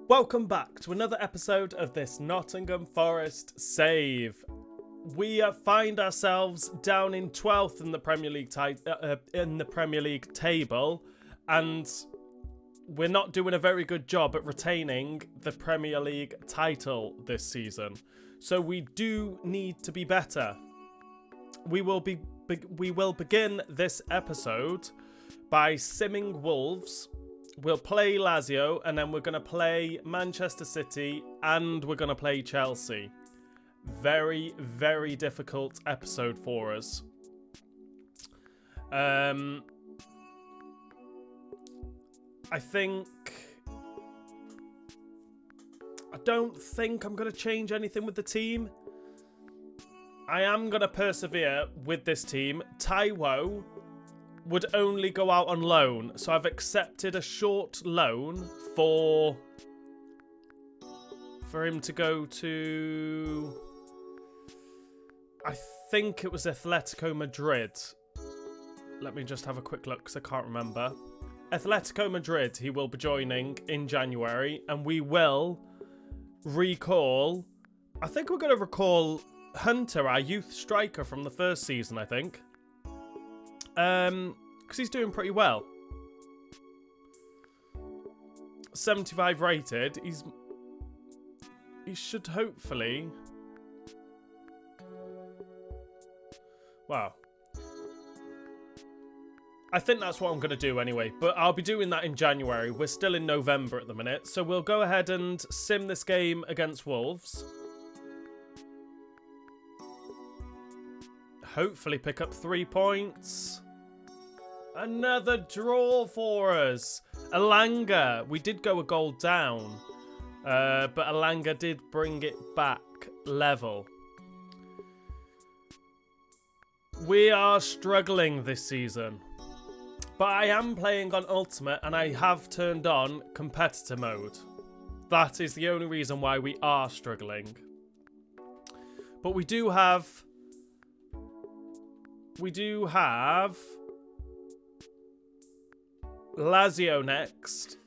Welcome back to another episode of this Nottingham Forest save. We find ourselves down in 12th in the Premier League table, and we're not doing a very good job at retaining the Premier League title this season. So we do need to be better. We will begin this episode by simming Wolves. We'll play Lazio, and then we're going to play Manchester City, and we're going to play Chelsea. Very, very difficult episode for us. I don't think I'm going to change anything with the team. I am going to persevere with this team. Taiwo would only go out on loan, so I've accepted a short loan for him to go to, I think it was Atletico Madrid. Let me just have a quick look because I can't remember. Atletico Madrid he will be joining in January, and we will recall, I think we're going to recall Hunter, our youth striker from the first season, I think. Because he's doing pretty well. 75 rated. He should hopefully... Wow. I think that's what I'm going to do anyway. But I'll be doing that in January. We're still in November at the minute. So we'll go ahead and sim this game against Wolves. Hopefully pick up 3 points. Another draw for us. Elanga. We did go a goal down. But Elanga did bring it back level. We are struggling this season. But I am playing on Ultimate, and I have turned on competitor mode. That is the only reason why we are struggling. But we do have Lazio next,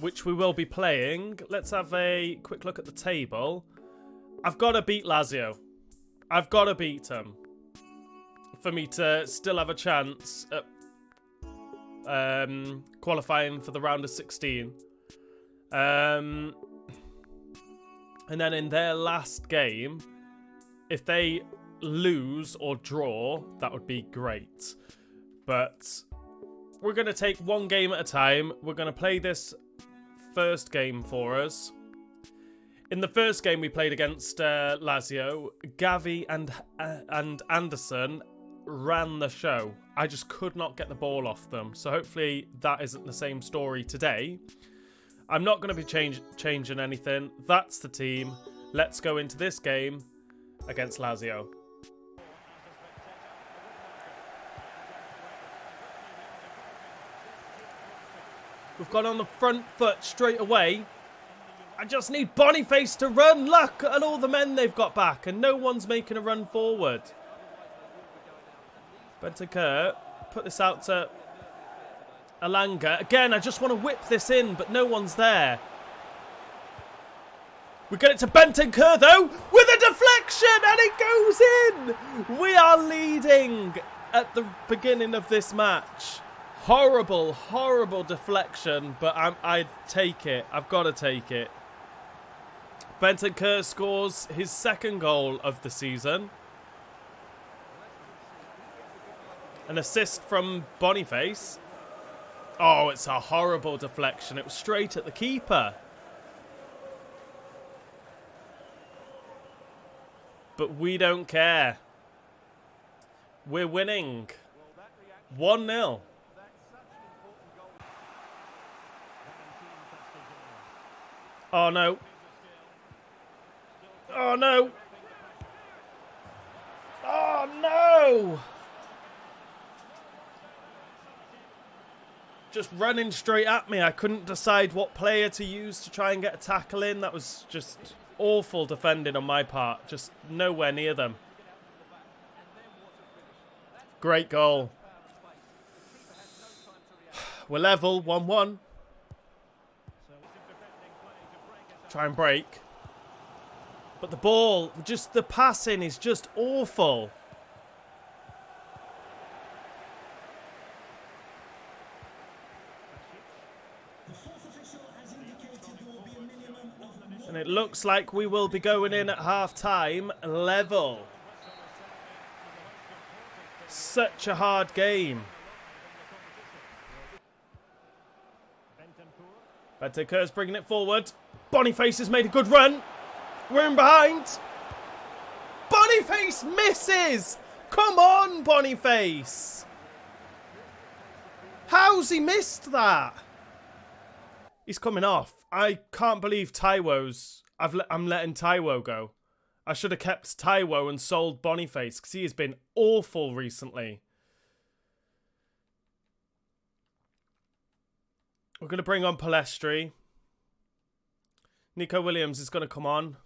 which we will be playing. Let's have a quick look at the table. I've got to beat Lazio. I've got to beat them for me to still have a chance at qualifying for the round of 16. And then in their last game, if they lose or draw, that would be great. But we're going to take one game at a time. We're going to play this first game for us. In the first game we played against Lazio, Gavi and Anderson ran the show. I just could not get the ball off them. So hopefully that isn't the same story today. I'm not going to be changing anything. That's the team. Let's go into this game against Lazio. We've gone on the front foot straight away. I just need Boniface to run. Look at all the men they've got back, and no one's making a run forward. Bentancur, put this out to Elanga. Again, I just want to whip this in, but no one's there. We get it to Bentancur, though, with a deflection, and it goes in. We are leading at the beginning of this match. Horrible, horrible deflection, but I take it. I've got to take it. Bentancur scores his second goal of the season. An assist from Boniface. Oh, it's a horrible deflection. It was straight at the keeper. But we don't care. We're winning. 1-0. Oh, no. Oh, no. Oh, no. Just running straight at me. I couldn't decide what player to use to try and get a tackle in. That was just awful defending on my part. Just nowhere near them. Great goal. We're level, 1-1. Try and break. But the ball, just the passing is just awful. And it looks like we will be going in at half-time level. Such a hard game. Bentancur's bringing it forward. Boniface has made a good run. We're in behind. Boniface misses. Come on, Boniface. How's he missed that? He's coming off. I can't believe Taiwo's... I'm letting Taiwo go. I should have kept Taiwo and sold Boniface because he has been awful recently. We're going to bring on Palestri. Nico Williams is going to come on.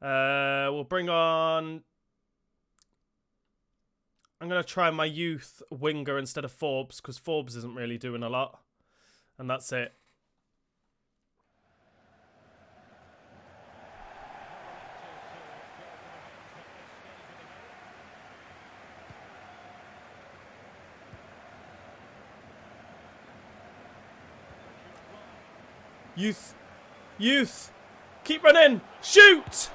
We'll bring on... I'm going to try my youth winger instead of Forbes because Forbes isn't really doing a lot. And that's it. Youth, keep running, shoot!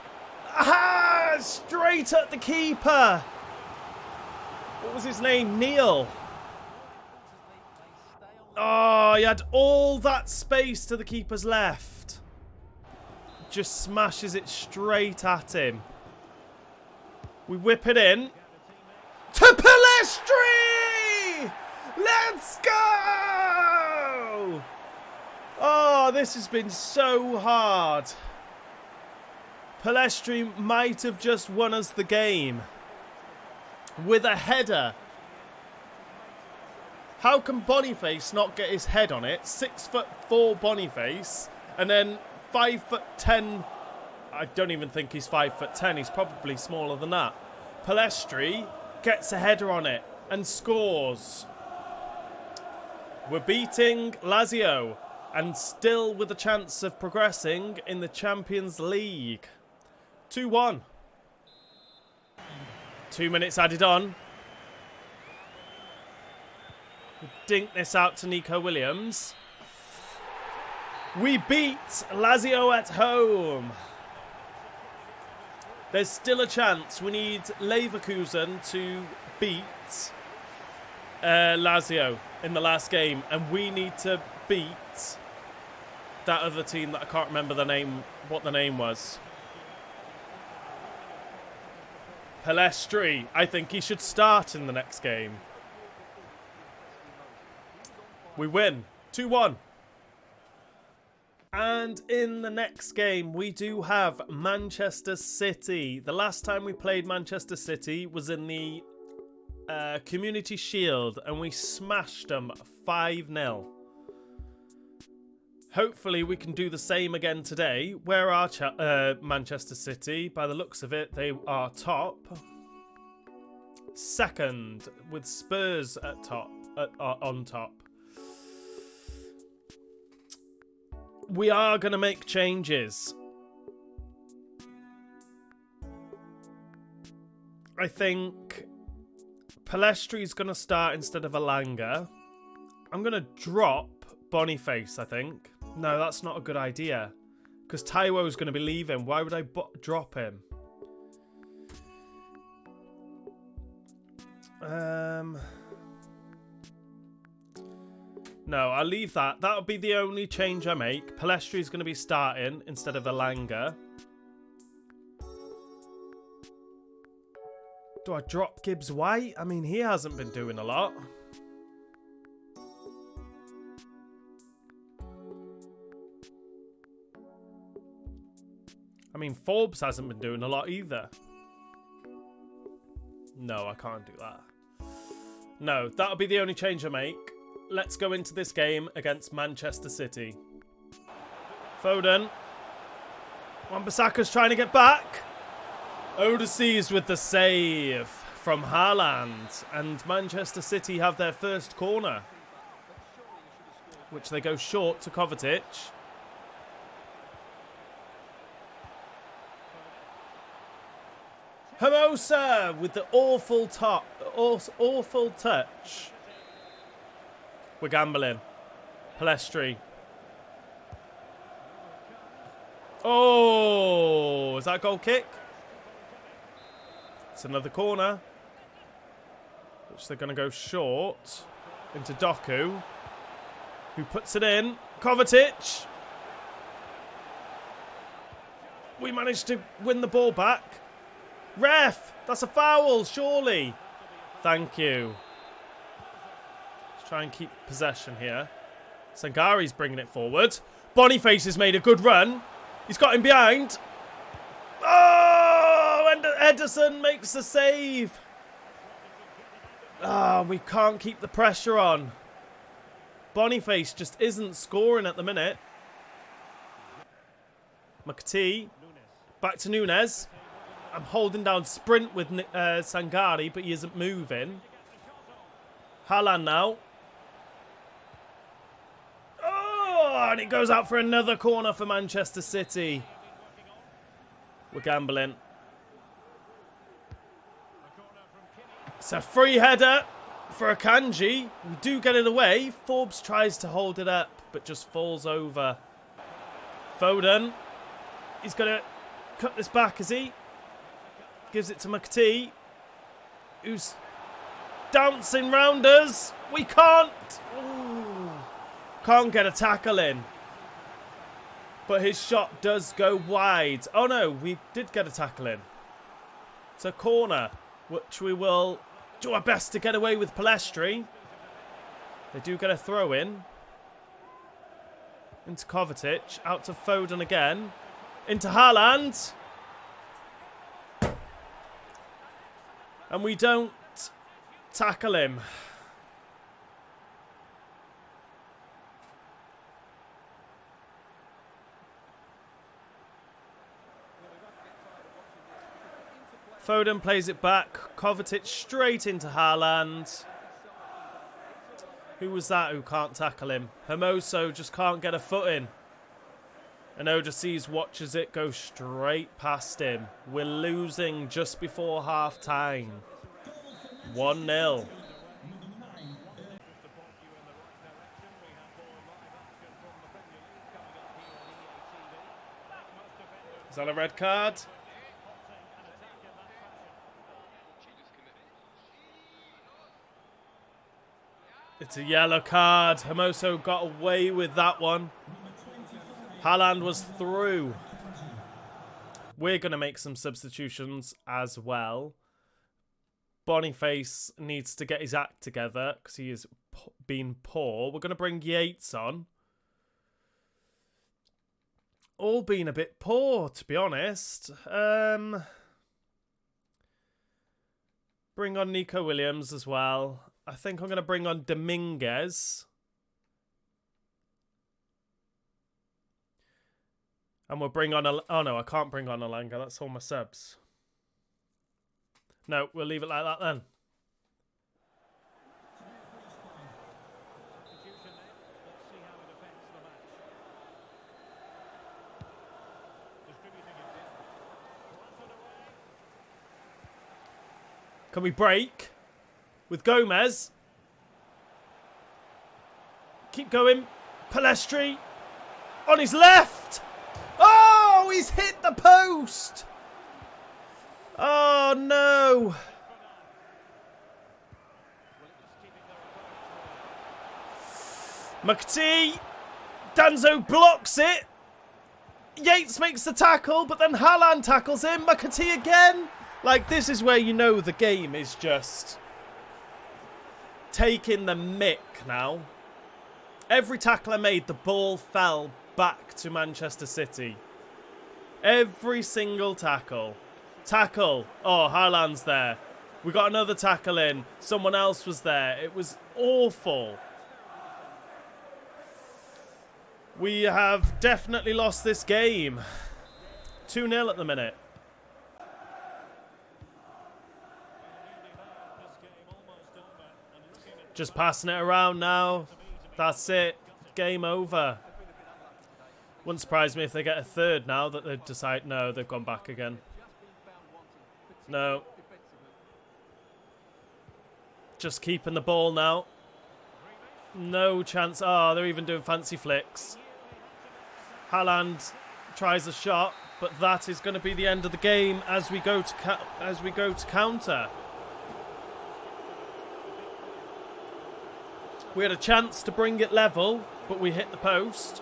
Ah, straight at the keeper. What was his name? Neil. Oh, he had all that space to the keeper's left. Just smashes it straight at him. We whip it in. To Palestri! Let's go! Oh, this has been so hard. Palestri might have just won us the game. With a header. How can Boniface not get his head on it? 6'4" Boniface. And then 5'10". I don't even think he's 5'10". He's probably smaller than that. Palestri gets a header on it and scores. We're beating Lazio. And still with a chance of progressing in the Champions League. 2-1. 2 minutes added on. Dink this out to Nico Williams. We beat Lazio at home. There's still a chance. We need Leverkusen to beat Lazio in the last game. And we need to beat that other team that I can't remember the name, what the name was. Palestri. I think he should start in the next game. We win. 2-1. And in the next game, we do have Manchester City. The last time we played Manchester City was in the Community Shield, and we smashed them 5-0. Hopefully we can do the same again today. Where are Manchester City? By the looks of it, they are top. Second, with Spurs at top, on top. We are going to make changes. I think Palestri's going to start instead of Alanga. I'm going to drop Boniface, I think. No, that's not a good idea. Because Taiwo's going to be leaving. Why would I drop him? No, I'll leave that. That'll be the only change I make. Palestri's going to be starting instead of Alanga. Do I drop Gibbs White? I mean, he hasn't been doing a lot. I mean, Forbes hasn't been doing a lot either. No, I can't do that. No, that'll be the only change I make. Let's go into this game against Manchester City. Foden. Wan-Bissaka's trying to get back. Odyssey's with the save from Haaland. And Manchester City have their first corner, which they go short to Kovacic. Hermosa with the awful touch. We're gambling. Palestri. Oh, is that a goal kick? It's another corner. Which they're going to go short. Into Doku. Who puts it in. Kovacic. We managed to win the ball back. Ref! That's a foul, surely. Thank you. Let's try and keep possession here. Sangari's bringing it forward. Boniface has made a good run. He's got him behind. Oh! And Ederson makes the save. Ah, we can't keep the pressure on. Boniface just isn't scoring at the minute. McAtee. Back to Nunes. I'm holding down sprint with Sangari, but he isn't moving. Haaland now. Oh, and it goes out for another corner for Manchester City. We're gambling. It's a free header for Akanji. We do get it away. Forbes tries to hold it up, but just falls over. Foden. He's going to cut this back, is he? Gives it to McAtee, who's dancing round us. We can't. Ooh, can't get a tackle in. But his shot does go wide. Oh no, we did get a tackle in. It's a corner, which we will do our best to get away with Palestri. They do get a throw in. Into Kovacic, out to Foden again. Into Haaland. And we don't tackle him. Foden plays it back. Kovacic straight into Haaland. Who was that who can't tackle him? Hermoso just can't get a foot in. And Odysseus watches it go straight past him. We're losing just before half time. 1-0. Is that a red card? It's a yellow card. Hermoso got away with that one. Haaland was through. We're going to make some substitutions as well. Boniface needs to get his act together because he has been poor. We're going to bring Yates on. All been a bit poor, to be honest. Bring on Nico Williams as well. I think I'm going to bring on Dominguez. And we'll bring on... Oh, no, I can't bring on Alanga. That's all my subs. No, we'll leave it like that then. Can we break? With Gomez. Keep going. Palestri. On his left. Oh, he's hit the post. Oh, no. McAtee. Danzo blocks it. Yates makes the tackle, but then Haaland tackles him. McAtee again. Like, this is where you know the game is just taking the mick now. Every tackle I made, the ball fell back to Manchester City. Every single tackle. Tackle. Oh, Haaland's there. We got another tackle in. Someone else was there. It was awful. We have definitely lost this game. 2-0 at the minute. Just passing it around now. That's it. Game over. Wouldn't surprise me if they get a third now that they've decided, no, they've gone back again. No. Just keeping the ball now. No chance. Oh, they're even doing fancy flicks. Haaland tries a shot, but that is going to be the end of the game as we go to counter. We had a chance to bring it level, but we hit the post.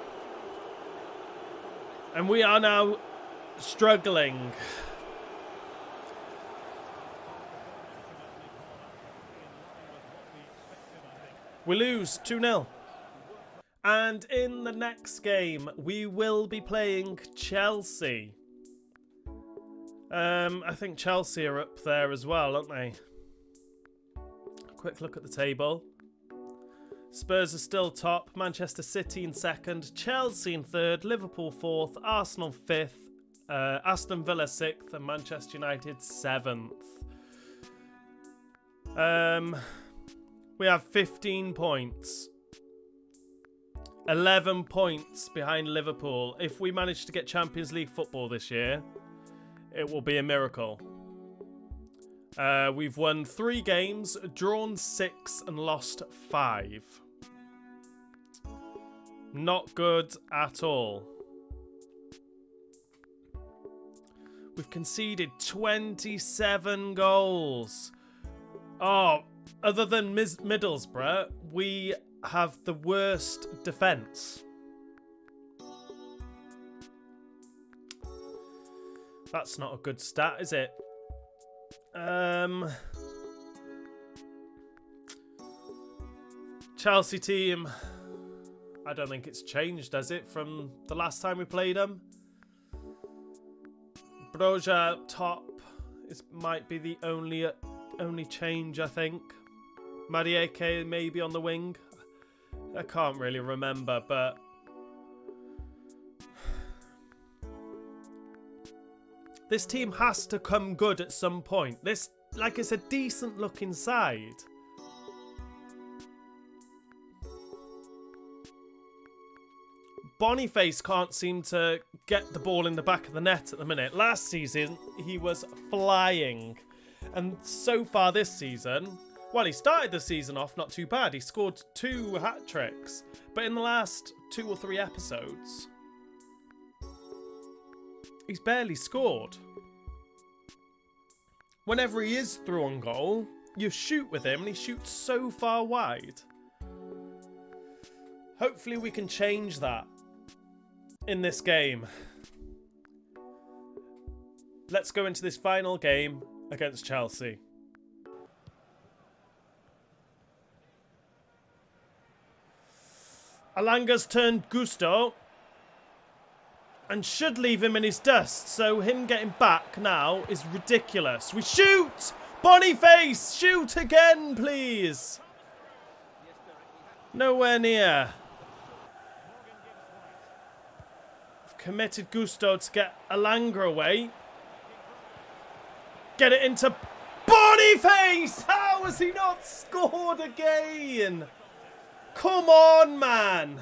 And we are now struggling. We lose 2-0. And in the next game, we will be playing Chelsea. I think Chelsea are up there as well, aren't they? Quick look at the table. Spurs are still top, Manchester City in second, Chelsea in third, Liverpool fourth, Arsenal fifth, Aston Villa sixth, and Manchester United seventh. We have 15 points. 11 points behind Liverpool. If we manage to get Champions League football this year, it will be a miracle. We've won 3 games, drawn 6 and lost 5. Not good at all. We've conceded 27 goals. Oh, other than Middlesbrough, we have the worst defence. That's not a good stat, is it? Chelsea team, I don't think it's changed, has it, from the last time we played them? Broja top might be the only change, I think. Marieke maybe on the wing. I can't really remember, but this team has to come good at some point. This, like, it's a decent looking side. Boniface can't seem to get the ball in the back of the net at the minute. Last season, he was flying. And so far this season, well, he started the season off not too bad. He scored 2 hat-tricks. But in the last 2 or 3 episodes, he's barely scored. Whenever he is through on goal, you shoot with him and he shoots so far wide. Hopefully we can change that in this game. Let's go into this final game against Chelsea. Alanga's turned Gusto and should leave him in his dust, so him getting back now is ridiculous. We shoot! Boniface! Shoot again, please! Nowhere near. I've committed Gusto to get Alanga away. Get it into Boniface! How has he not scored again? Come on, man!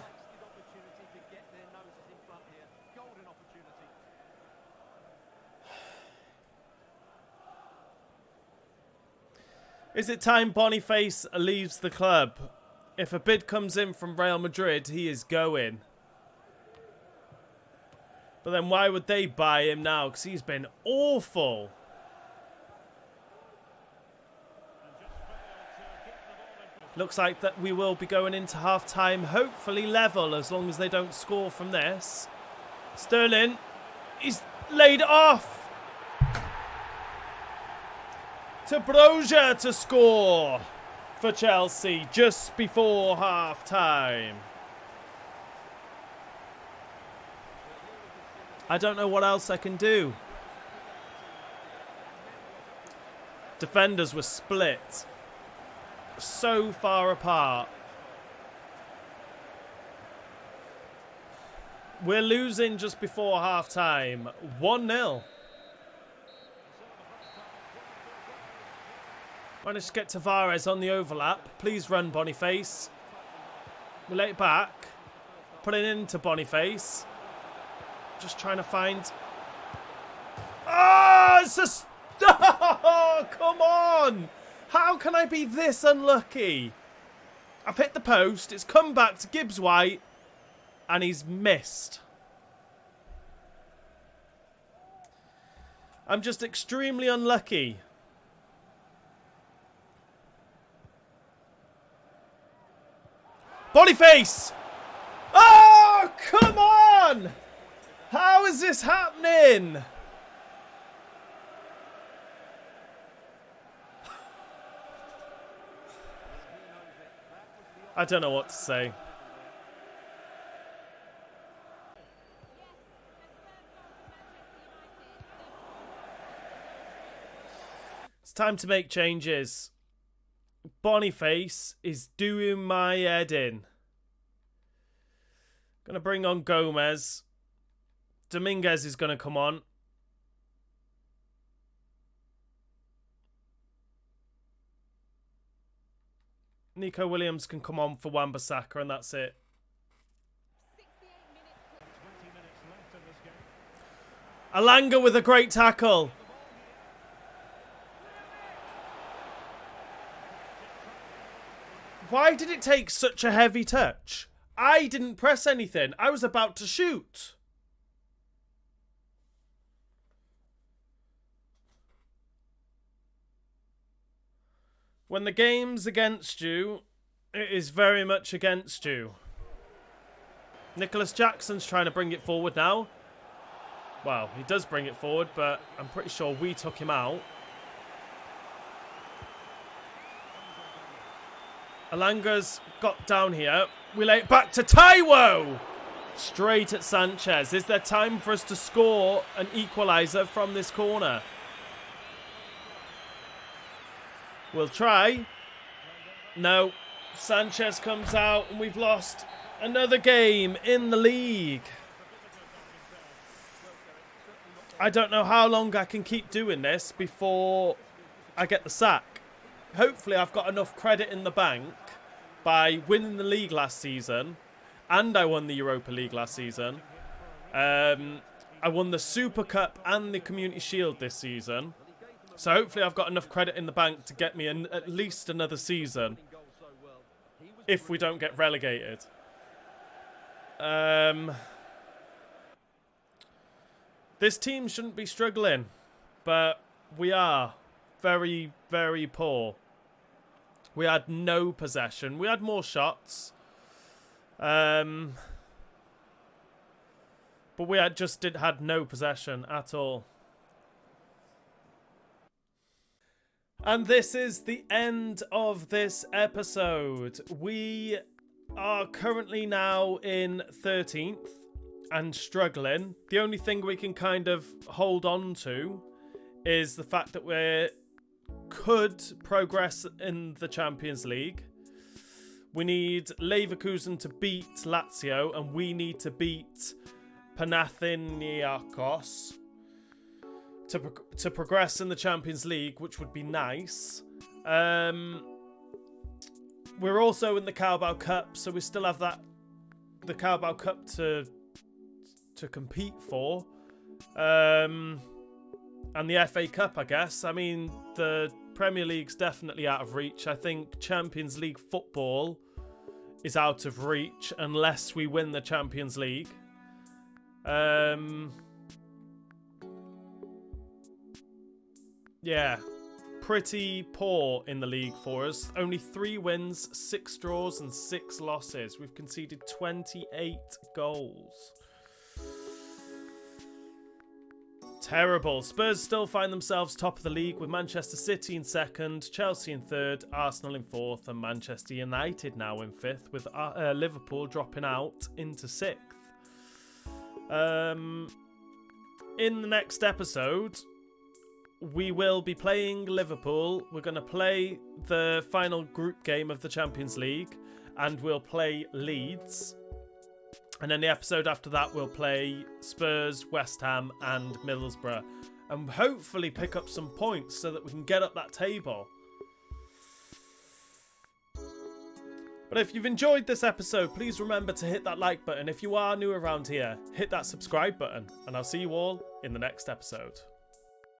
Is it time Boniface leaves the club? If a bid comes in from Real Madrid, he is going. But then why would they buy him now? Because he's been awful. Looks like that we will be going into half-time, hopefully level, as long as they don't score from this. Sterling, he's laid off. To Broja to score for Chelsea just before half-time. I don't know what else I can do. Defenders were split. So far apart. We're losing just before half-time. 1-0. Managed to get Tavares on the overlap. Please run, Boniface. We let it back. Put it into Boniface. Just trying to find... Oh, it's just Oh, come on! How can I be this unlucky? I've hit the post. It's come back to Gibbs White. And he's missed. I'm just extremely unlucky. Boniface! Oh, come on! How is this happening? I don't know what to say. It's time to make changes. Boniface is doing my head in. Gonna bring on Gomez. Dominguez is gonna come on. Nico Williams can come on for Wan-Bissaka, and that's it. Alanga with a great tackle. Why did it take such a heavy touch? I didn't press anything. I was about to shoot. When the game's against you, it is very much against you. Nicholas Jackson's trying to bring it forward now. Well, he does bring it forward, but I'm pretty sure we took him out. Alanga's got down here. We lay it back to Taiwo. Straight at Sanchez. Is there time for us to score an equaliser from this corner? We'll try. No. Sanchez comes out and we've lost another game in the league. I don't know how long I can keep doing this before I get the sack. Hopefully I've got enough credit in the bank by winning the league last season, and I won the Europa League last season. I won the Super Cup and the Community Shield this season. So hopefully I've got enough credit in the bank to get me at least another season if we don't get relegated. This team shouldn't be struggling, but we are very, very poor. We had no possession. We had more shots. But we had no possession at all. And this is the end of this episode. We are currently now in 13th and struggling. The only thing we can kind of hold on to is the fact that we could progress in the Champions League. We need Leverkusen to beat Lazio, and we need to beat Panathinaikos to progress in the Champions League, which would be nice. We're also in the Carabao Cup, so we still have the Carabao Cup to compete for. And the FA Cup, I guess. I mean, the Premier League's definitely out of reach. I think Champions League football is out of reach unless we win the Champions League. Yeah, pretty poor in the league for us. Only 3 wins, 6 draws and 6 losses. We've conceded 28 goals. Terrible. Spurs still find themselves top of the league with Manchester City in 2nd, Chelsea in 3rd, Arsenal in 4th and Manchester United now in 5th, with Liverpool dropping out into 6th. In the next episode, we will be playing Liverpool. We're going to play the final group game of the Champions League, and we'll play Leeds. And then the episode after that, we'll play Spurs, West Ham and Middlesbrough. And hopefully pick up some points so that we can get up that table. But if you've enjoyed this episode, please remember to hit that like button. If you are new around here, hit that subscribe button. And I'll see you all in the next episode.